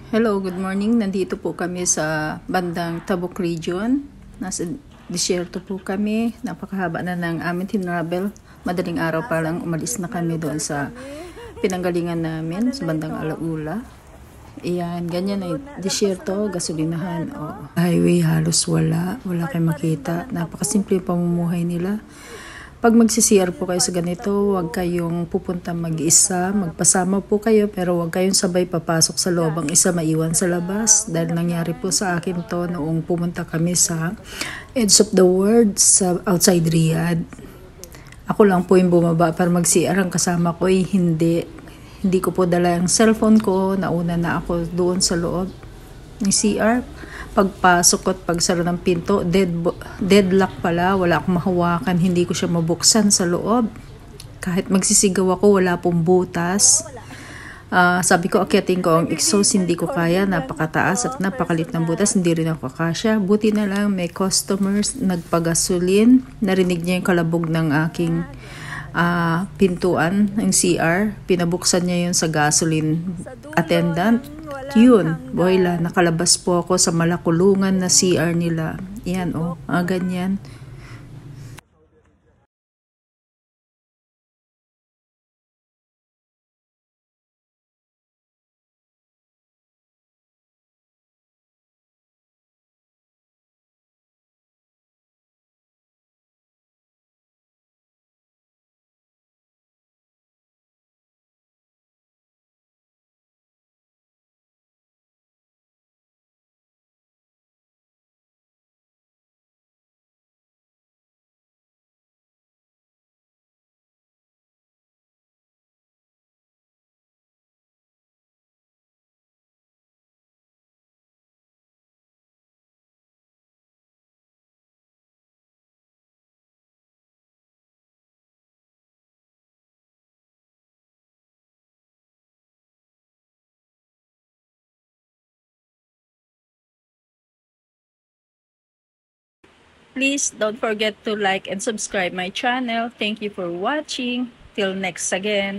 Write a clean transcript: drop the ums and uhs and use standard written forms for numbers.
Hello, good morning. Nandito po kami sa bandang Tabuk Region. Nasa disyerto po kami. Napakahaba na ng aming tinravel. Madaling araw pa lang umalis na kami doon sa pinanggalingan namin sa bandang Alaula. Iyan, ganyan ay disyerto, gasolinahan o highway halos wala kayong makita. Napakasimple yung pamumuhay nila. Pag magsi-CR po kayo sa ganito, huwag kayong pupunta mag-isa, magpasama po kayo, pero huwag kayong sabay papasok sa loob, ang isa maiwan sa labas. Dahil nangyari po sa akin to noong pumunta kami sa edge of the world sa outside Riyadh. Ako lang po yung bumaba para mag-CR, ang kasama ko ay hindi ko po dala yung cellphone ko, nauna na ako doon sa loob ng CR. Pagpasok ko at pagsara ng pinto, deadlock pala, wala akong mahawakan, hindi ko siya mabuksan sa loob. Kahit magsisigaw ako, wala pong butas. Sabi ko, akyatin ko ang exhaust, hindi ko kaya, napakataas at napakalit ng butas, hindi rin ako kakasya. Buti na lang may customers, nagpagasolin, narinig niya yung kalabog ng aking pintuan ng CR, pinabuksan niya yun sa gasoline attendant. Yun, boyla, nakalabas po ako sa malakulungan na CR nila. Yan ganyan. Please don't forget to like and subscribe my channel. Thank you for watching. Till next again.